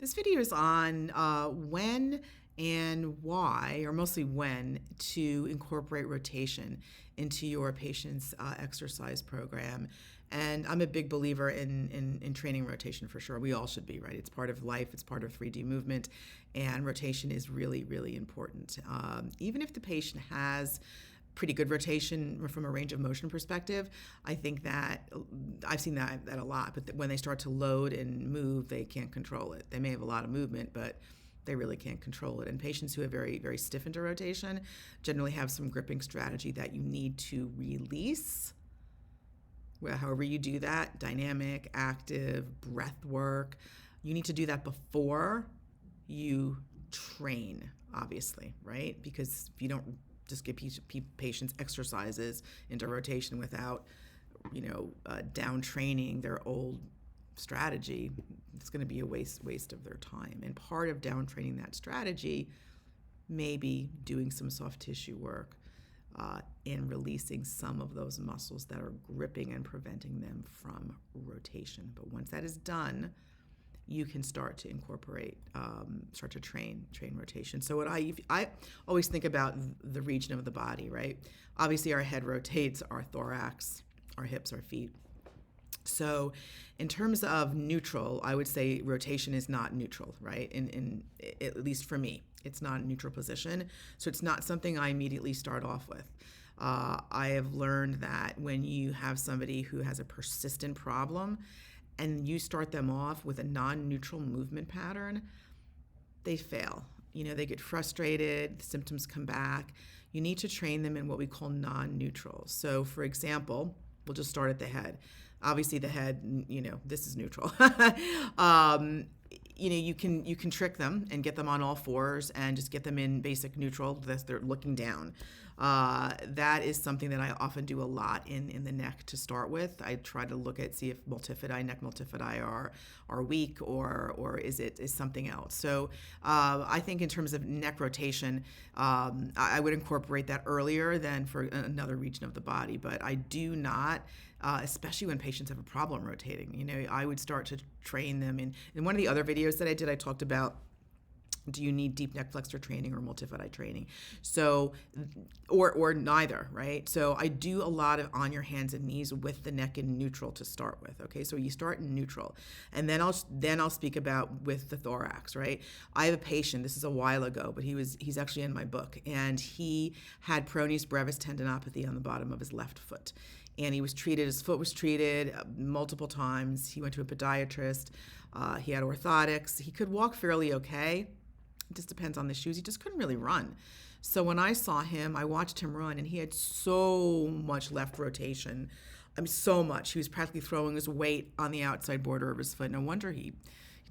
This video is on when and why, or mostly when, to incorporate rotation into your patient's exercise program. And I'm a big believer in training rotation for sure. We all should be, right? It's part of life, it's part of 3D movement, and rotation is really, really important. Even if the patient has pretty good rotation from a range of motion perspective, I think that I've seen that a lot. But when they start to load and move, they can't control it. They may have a lot of movement, but they really can't control it. And patients who have very, very stiff into rotation generally have some gripping strategy that you need to release. Well, however you do that, dynamic, active, breath work, you need to do that before you train, obviously, right? Because if you don't just give patients exercises into rotation without, down training their old strategy, it's going to be a waste of their time. And part of down training that strategy may be doing some soft tissue work and releasing some of those muscles that are gripping and preventing them from rotation. But once that is done, you can start to incorporate, start to train rotation. So what I always think about the region of the body, right? Obviously our head rotates, our thorax, our hips, our feet. So in terms of neutral, I would say rotation is not neutral, right? In at least for me, it's not a neutral position. So it's not something I immediately start off with. I have learned that when you have somebody who has a persistent problem, and you start them off with a non-neutral movement pattern, they fail. They get frustrated, the symptoms come back. You need to train them in what we call non-neutral. So for example, we'll just start at the head. Obviously the head, this is neutral. You can trick them and get them on all fours and just get them in basic neutral as they're looking down. That is something that I often do a lot in the neck to start with. I try to see if neck multifidi are weak or is something else. So I think in terms of neck rotation, I would incorporate that earlier than for another region of the body. But I do not, especially when patients have a problem rotating. I would start to train them in one of the other videos that I did, I talked about, do you need deep neck flexor training or multifidi training? So, or neither, right? So I do a lot of on your hands and knees with the neck in neutral to start with. Okay, so you start in neutral, and then I'll speak about with the thorax, right? I have a patient. This is a while ago, but he's actually in my book, and he had Peroneus Brevis Tendinopathy on the bottom of his left foot. And his foot was treated multiple times. He went to a podiatrist. He had orthotics. He could walk fairly okay. It just depends on the shoes. He just couldn't really run. So when I saw him, I watched him run, and he had so much left rotation. I mean, so much. He was practically throwing his weight on the outside border of his foot. No wonder he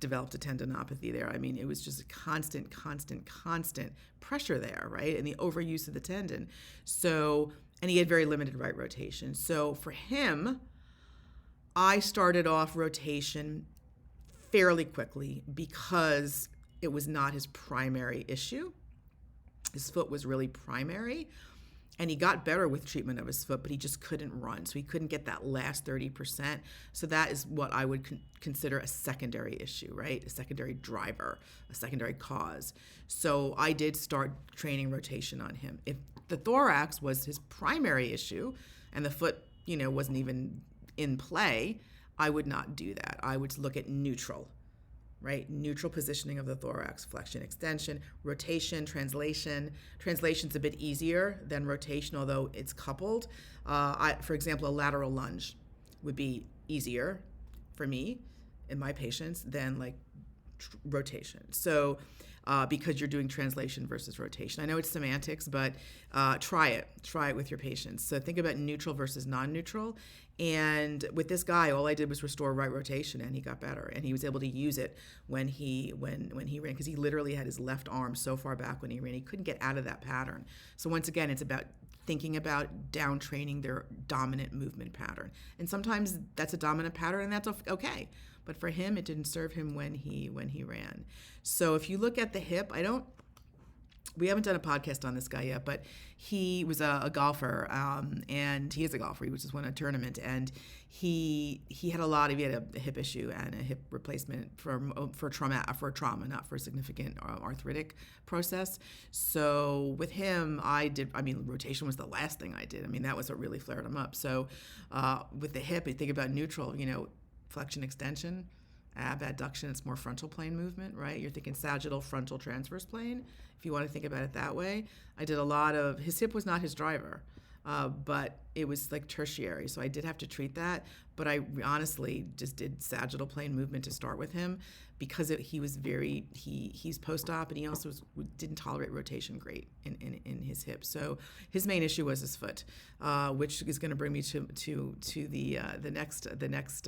developed a tendinopathy there. I mean, it was just a constant pressure there, right? And the overuse of the tendon. So, and he had very limited right rotation. So for him, I started off rotation fairly quickly because it was not his primary issue. His foot was really primary, and he got better with treatment of his foot, but he just couldn't run. So he couldn't get that last 30%. So that is what I would consider a secondary issue, right? A secondary driver, a secondary cause. So I did start training rotation on him. If the thorax was his primary issue and the foot, wasn't even in play, I would not do that. I would look at neutral. Right? Neutral positioning of the thorax, flexion, extension, rotation, translation. Translation's a bit easier than rotation, although it's coupled. For example, a lateral lunge would be easier for me in my patients than rotation. So because you're doing translation versus rotation. I know it's semantics, but try it with your patients. So think about neutral versus non-neutral. And with this guy, all I did was restore right rotation, and he got better. And he was able to use it when he ran, because he literally had his left arm so far back when he ran, he couldn't get out of that pattern. So once again, it's about thinking about down training their dominant movement pattern. And sometimes that's a dominant pattern, and that's okay. But for him, it didn't serve him when he ran. So if you look at the hip, We haven't done a podcast on this guy yet, but he was a golfer, and he is a golfer. He was just won a tournament, and he had a hip issue and a hip replacement for trauma, not for a significant arthritic process. So with him, rotation was the last thing I did. I mean, that was what really flared him up. So with the hip, you think about neutral, flexion extension. Abduction, it's more frontal plane movement, right? You're thinking sagittal, frontal, transverse plane, if you want to think about it that way. I did a lot of, his hip was not his driver, but it was like tertiary, so I did have to treat that, but I honestly just did sagittal plane movement to start with him because he's post-op, and he also didn't tolerate rotation great in his hip. So his main issue was his foot, which is going to bring me to the next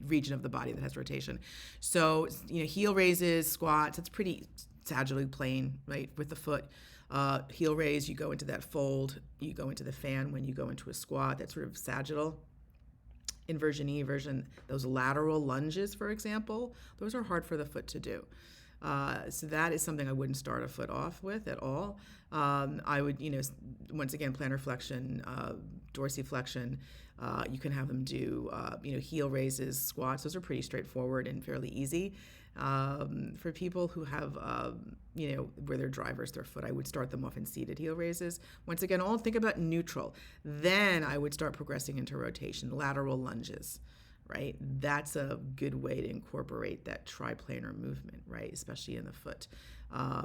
region of the body that has rotation. So heel raises, squats, it's pretty sagittally plane, right, with the foot. Heel raise, you go into that fold, you go into the fan when you go into a squat, that's sort of sagittal. Inversion, eversion, those lateral lunges, for example, those are hard for the foot to do. So that is something I wouldn't start a foot off with at all. I would, once again, plantar flexion, dorsiflexion. You can have them do, heel raises, squats. Those are pretty straightforward and fairly easy. For people who have, where their driver's their foot, I would start them off in seated heel raises. Once again, all think about neutral. Then I would start progressing into rotation, lateral lunges, right? That's a good way to incorporate that triplanar movement, right? Especially in the foot.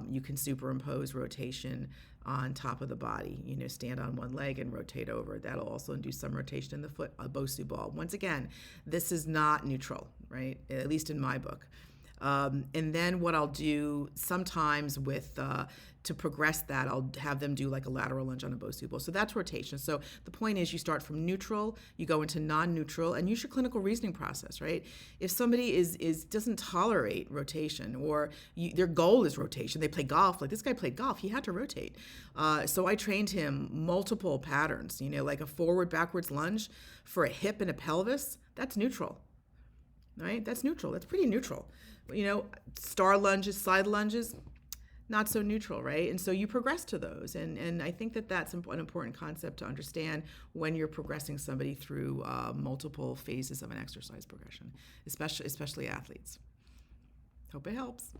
You can superimpose rotation on top of the body, stand on one leg and rotate over. That'll also induce some rotation in the foot, a Bosu ball. Once again, this is not neutral, right? At least in my book. And then what I'll do sometimes to progress that, I'll have them do like a lateral lunge on a Bosu ball. So that's rotation. So the point is you start from neutral, you go into non-neutral, and use your clinical reasoning process, right? If somebody doesn't tolerate rotation, or their goal is rotation, they play golf, like this guy played golf, he had to rotate. So I trained him multiple patterns, like a forward, backwards lunge for a hip and a pelvis, that's neutral, right? That's neutral, that's pretty neutral. Star lunges, side lunges, not so neutral, right? And so you progress to those. And I think that's an important concept to understand when you're progressing somebody through multiple phases of an exercise progression, especially athletes. Hope it helps.